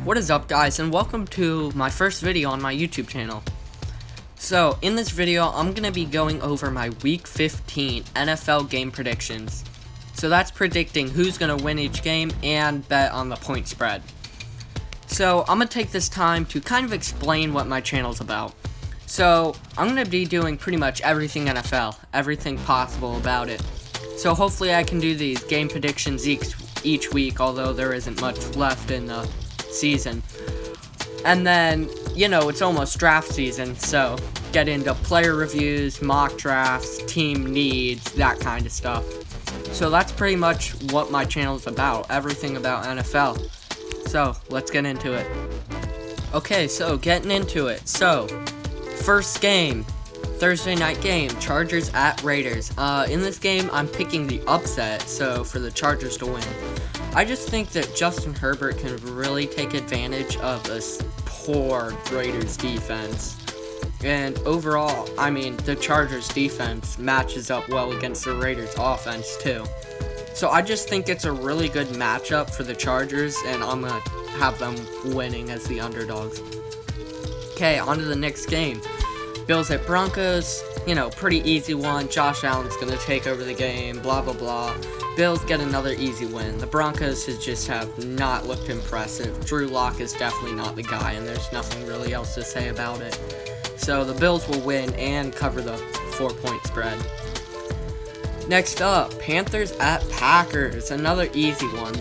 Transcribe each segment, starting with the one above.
What is up, guys, and welcome to my first video on my YouTube channel. So, in this video, I'm going to be going over my Week 15 NFL game predictions. So that's predicting who's going to win each game and bet on the point spread. So, I'm going to take this time to kind of explain what my channel's about. So, I'm going to be doing pretty much everything NFL, everything possible about it. So hopefully I can do these game predictions each week, although there isn't much left in the season. And then, it's almost draft season, so get into player reviews, mock drafts, team needs, that kind of stuff. So that's pretty much what my channel's about, everything about NFL. So, let's get into it. Okay, so getting into it. So, first game, Thursday night game, Chargers at Raiders. In this game, I'm picking the upset, so for the Chargers to win. I just think that Justin Herbert can really take advantage of this poor Raiders defense. And overall, the Chargers defense matches up well against the Raiders offense too. So I just think it's a really good matchup for the Chargers, and I'm going to have them winning as the underdogs. Okay, on to the next game. Bills at Broncos, pretty easy one. Josh Allen's going to take over the game, blah, blah, blah. Bills get another easy win. The Broncos just have not looked impressive. Drew Lock is definitely not the guy, and there's nothing really else to say about it. So the Bills will win and cover the 4-point spread. Next up, Panthers at Packers. Another easy one.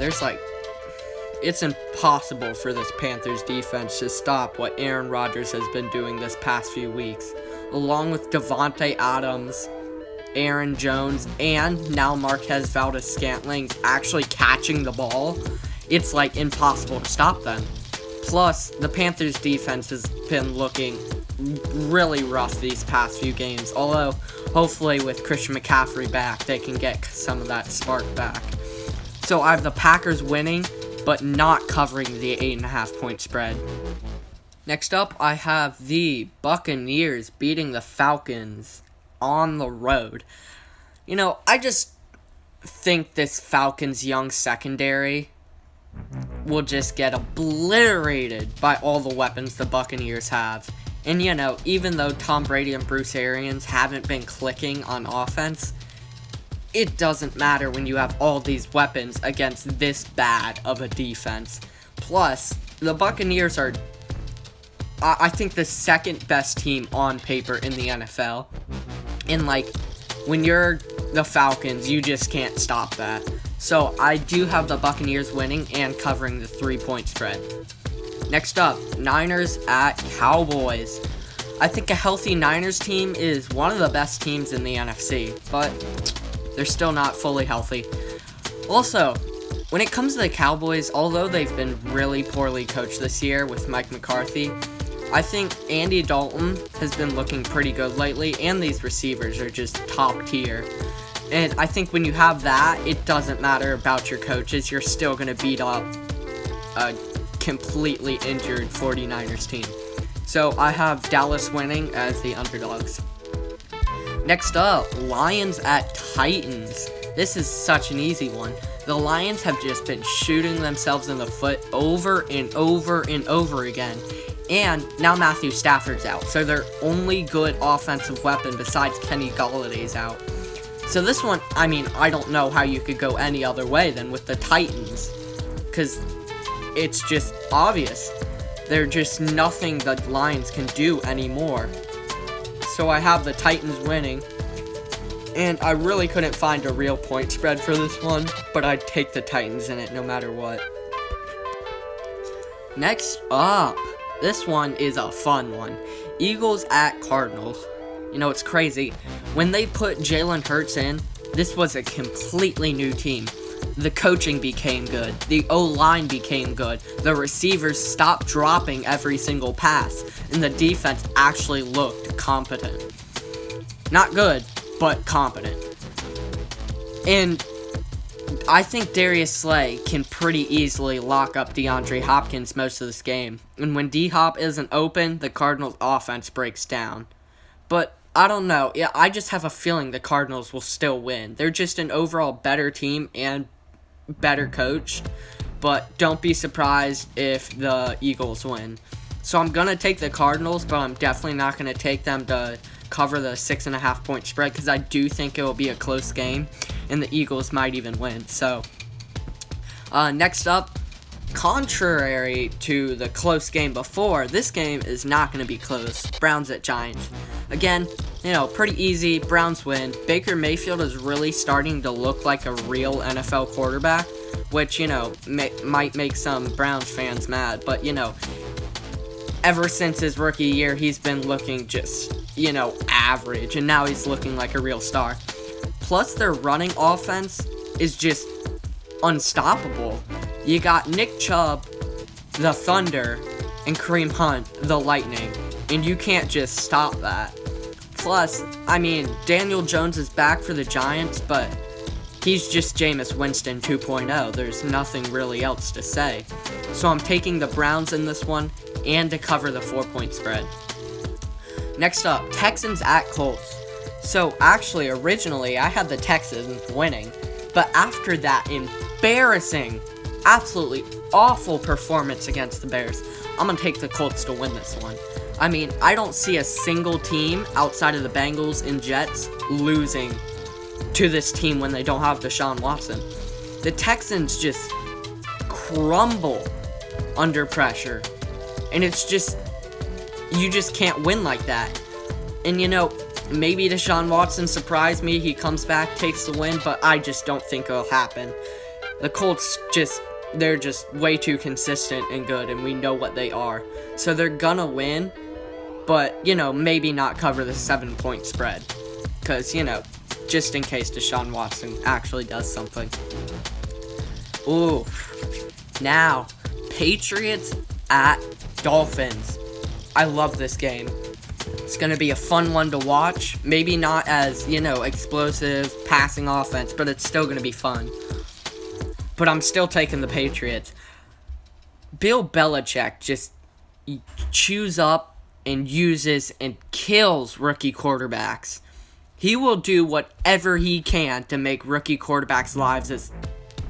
It's impossible for this Panthers defense to stop what Aaron Rodgers has been doing this past few weeks. Along with Devontae Adams, Aaron Jones, and now Marquez Valdes-Scantling actually catching the ball, it's impossible to stop them. Plus, the Panthers defense has been looking really rough these past few games, although hopefully with Christian McCaffrey back, they can get some of that spark back. So I have the Packers winning, but not covering the 8.5-point spread. Next up, I have the Buccaneers beating the Falcons on the road. I just think this Falcons young secondary will just get obliterated by all the weapons the Buccaneers have. And even though Tom Brady and Bruce Arians haven't been clicking on offense, it doesn't matter when you have all these weapons against this bad of a defense. Plus, the Buccaneers are, I think, the second best team on paper in the NFL. And, when you're the Falcons, you just can't stop that. So, I do have the Buccaneers winning and covering the 3-point spread. Next up, Niners at Cowboys. I think a healthy Niners team is one of the best teams in the NFC, but they're still not fully healthy. Also, when it comes to the Cowboys, although they've been really poorly coached this year with Mike McCarthy, I think Andy Dalton has been looking pretty good lately, and these receivers are just top tier. And I think when you have that, it doesn't matter about your coaches. You're still going to beat up a completely injured 49ers team. So I have Dallas winning as the underdogs. Next up, Lions at Titans. This is such an easy one. The Lions have just been shooting themselves in the foot over and over and over again. And now Matthew Stafford's out, so their only good offensive weapon besides Kenny Galladay's out. So this one, I don't know how you could go any other way than with the Titans, because it's just obvious. There's just nothing the Lions can do anymore. So I have the Titans winning, and I really couldn't find a real point spread for this one, but I'd take the Titans in it no matter what. Next up, this one is a fun one. Eagles at Cardinals. It's crazy. When they put Jalen Hurts in, this was a completely new team. The coaching became good. The O-line became good. The receivers stopped dropping every single pass. And the defense actually looked competent. Not good, but competent. And I think Darius Slay can pretty easily lock up DeAndre Hopkins most of this game. And when D-Hop isn't open, the Cardinals' offense breaks down. But I don't know. Yeah, I just have a feeling the Cardinals will still win. They're just an overall better team and better coached. but don't be surprised if the Eagles win. So I'm going to take the Cardinals, but I'm definitely not going to take them to cover the 6.5 point spread, because I do think it will be a close game, and the Eagles might even win. So, next up, contrary to the close game before, this game is not going to be close. Browns at Giants. Again, pretty easy. Browns win. Baker Mayfield is really starting to look like a real NFL quarterback, which, might make some Browns fans mad. But, ever since his rookie year, he's been looking just, average. And now he's looking like a real star. Plus, their running offense is just unstoppable. You got Nick Chubb, the Thunder, and Kareem Hunt, the Lightning. And you can't just stop that. Plus, Daniel Jones is back for the Giants, but he's just Jameis Winston 2.0. There's nothing really else to say. So I'm taking the Browns in this one, and to cover the 4-point spread. Next up, Texans at Colts. So actually, originally, I had the Texans winning. But after that embarrassing, absolutely awful performance against the Bears, I'm going to take the Colts to win this one. I don't see a single team outside of the Bengals and Jets losing to this team when they don't have Deshaun Watson. The Texans just crumble under pressure. And it's just, you just can't win like that. And maybe Deshaun Watson surprised me. He comes back, takes the win, but I just don't think it'll happen. The Colts they're just way too consistent and good, and we know what they are. So they're gonna win, but, maybe not cover the 7-point spread. Because, just in case Deshaun Watson actually does something. Ooh. Now, Patriots at Dolphins. I love this game. It's going to be a fun one to watch. Maybe not as, explosive passing offense, but it's still going to be fun. But I'm still taking the Patriots. Bill Belichick just chews up and uses and kills rookie quarterbacks. He will do whatever he can to make rookie quarterbacks' lives as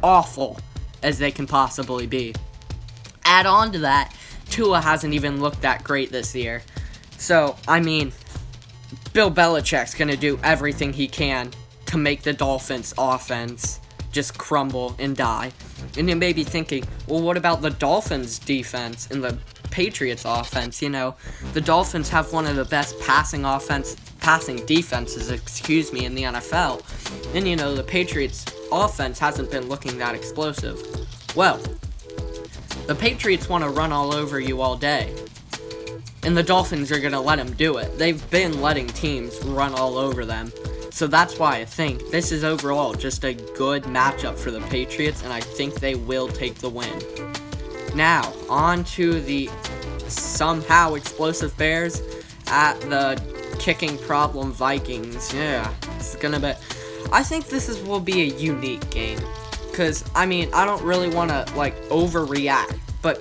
awful as they can possibly be. Add on to that, Tua hasn't even looked that great this year. So, Bill Belichick's going to do everything he can to make the Dolphins' offense just crumble and die. And you may be thinking, well, what about the Dolphins' defense and the Patriots' offense? The Dolphins have one of the best passing defenses, in the NFL. And, the Patriots' offense hasn't been looking that explosive. Well, the Patriots want to run all over you all day. And the Dolphins are going to let them do it. They've been letting teams run all over them. So that's why I think this is overall just a good matchup for the Patriots, and I think they will take the win. Now, on to the somehow explosive Bears at the kicking problem Vikings. Yeah, it's going to be... I think will be a unique game. Because, I don't really want to, overreact. But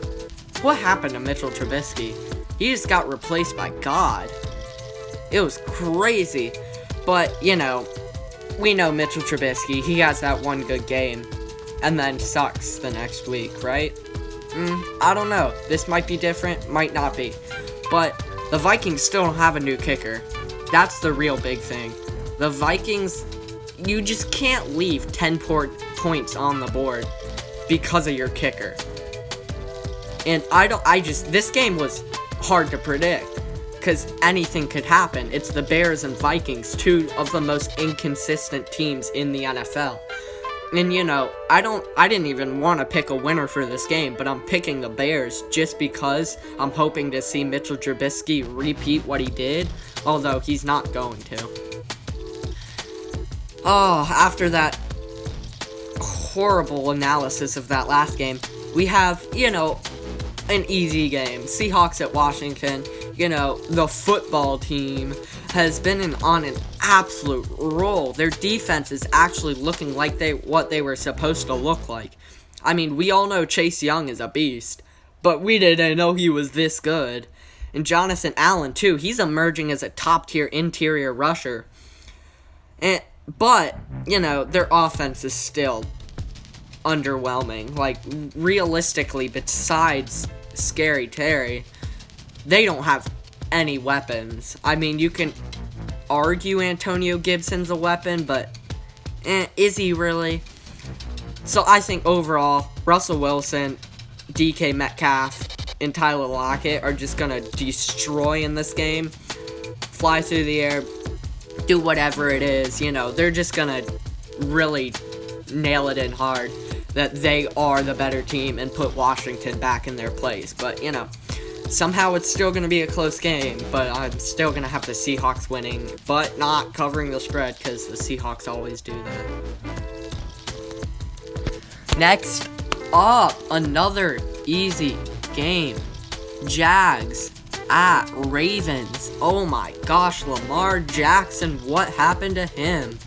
what happened to Mitchell Trubisky? He just got replaced by God. It was crazy. But, we know Mitchell Trubisky. He has that one good game. And then sucks the next week, right? I don't know. This might be different. Might not be. But the Vikings still don't have a new kicker. That's the real big thing. The Vikings... You just can't leave 10 points on the board because of your kicker. And this game was hard to predict because anything could happen. It's the Bears and Vikings, two of the most inconsistent teams in the NFL. And I didn't even want to pick a winner for this game, but I'm picking the Bears just because I'm hoping to see Mitchell Trubisky repeat what he did, although he's not going to. Oh, after that horrible analysis of that last game, we have, an easy game. Seahawks at Washington. The football team has been on an absolute roll. Their defense is actually looking like what they were supposed to look like. We all know Chase Young is a beast, but we didn't know he was this good. And Jonathan Allen, too, he's emerging as a top-tier interior rusher. But, their offense is still underwhelming. Like, realistically, besides Scary Terry, they don't have any weapons. I mean, you can argue Antonio Gibson's a weapon, but is he really? So I think overall, Russell Wilson, DK Metcalf, and Tyler Lockett are just gonna destroy in this game. Fly through the air, do whatever it is, they're just gonna really nail it in hard that they are the better team and put Washington back in their place. But, somehow it's still going to be a close game, but I'm still going to have the Seahawks winning, but not covering the spread because the Seahawks always do that. Next up, another easy game. Jags at Ravens. Oh my gosh, Lamar Jackson, what happened to him?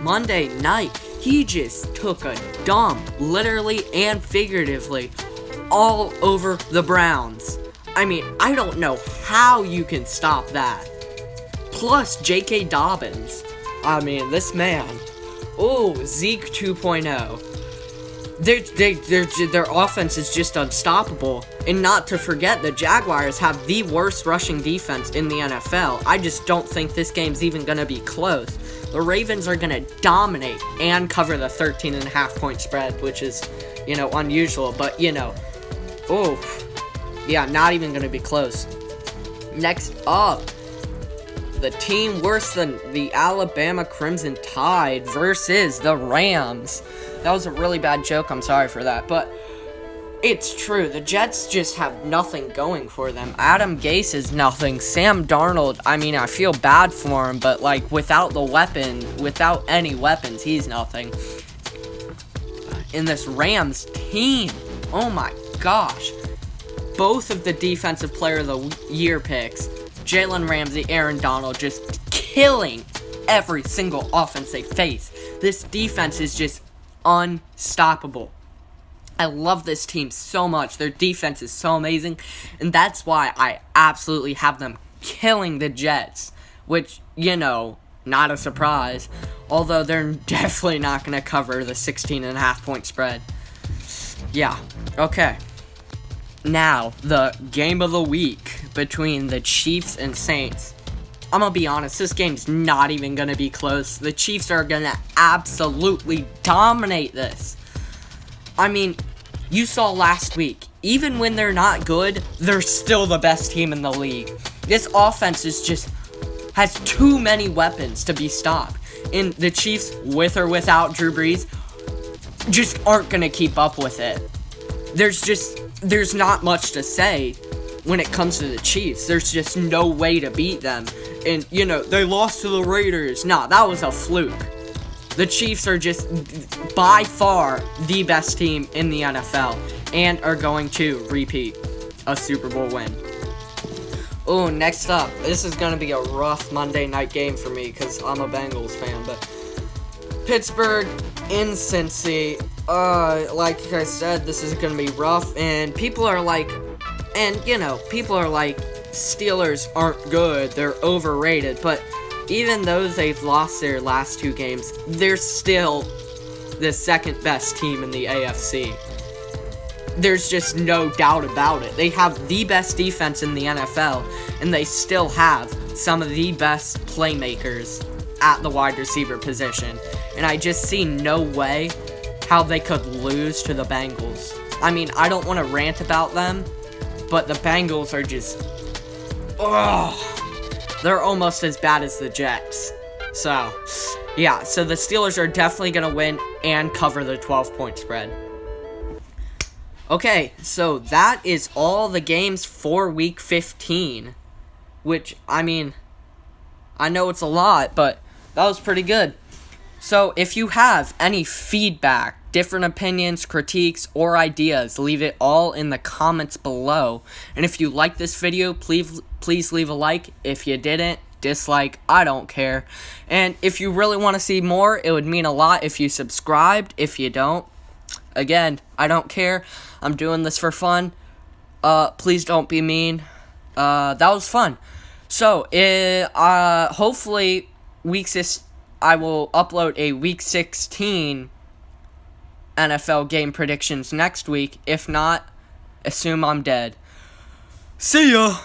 Monday night, he just took a dump, literally and figuratively, all over the Browns. I mean, I don't know how you can stop that. Plus, J.K. Dobbins. I mean, this man. Oh, Zeke 2.0. Their offense is just unstoppable. And not to forget, the Jaguars have the worst rushing defense in the NFL. I just don't think this game's even going to be close. The Ravens are going to dominate and cover the 13.5 point spread, which is, unusual. But, yeah, not even going to be close. Next up, the team worse than the Alabama Crimson Tide versus the Rams. That was a really bad joke, I'm sorry for that, but it's true. The Jets just have nothing going for them. Adam Gase is nothing. Sam Darnold, I mean, I feel bad for him, but, without any weapons, he's nothing. In this Rams team, oh my gosh. Both of the Defensive Player of the Year picks, Jalen Ramsey, Aaron Donald, just killing every single offense they face. This defense is just unstoppable. I love this team so much. Their defense is so amazing, and that's why I absolutely have them killing the Jets, which, not a surprise, although they're definitely not going to cover the 16.5 point spread. Yeah, okay. Now, the game of the week between the Chiefs and Saints. I'm going to be honest, this game's not even going to be close. The Chiefs are going to absolutely dominate this. I mean, you saw last week, even when they're not good, they're still the best team in the league. This offense has too many weapons to be stopped. And the Chiefs, with or without Drew Brees, just aren't going to keep up with it. There's not much to say when it comes to the Chiefs. There's just no way to beat them. And, they lost to the Raiders. Nah, that was a fluke. The Chiefs are just by far the best team in the NFL and are going to repeat a Super Bowl win. Oh, next up, this is going to be a rough Monday night game for me because I'm a Bengals fan, but Pittsburgh in Cincy. Like I said, this is going to be rough, and people are like, Steelers aren't good, they're overrated, but even though they've lost their last two games, they're still the second best team in the AFC. There's just no doubt about it. They have the best defense in the NFL, and they still have some of the best playmakers at the wide receiver position. And I just see no way how they could lose to the Bengals. I mean, I don't want to rant about them, but the Bengals are just... they're almost as bad as the Jets. So, yeah, so the Steelers are definitely going to win and cover the 12-point spread. Okay, so that is all the games for Week 15, which, I mean, I know it's a lot, but that was pretty good. So, if you have any feedback, different opinions, critiques, or ideas, leave it all in the comments below. And if you like this video, please leave a like. If you didn't, dislike, I don't care. And if you really want to see more, it would mean a lot if you subscribed. If you don't, again, I don't care. I'm doing this for fun. Please don't be mean. That was fun. So, hopefully, I will upload a Week 16 NFL game predictions next week. If not, assume I'm dead. See ya!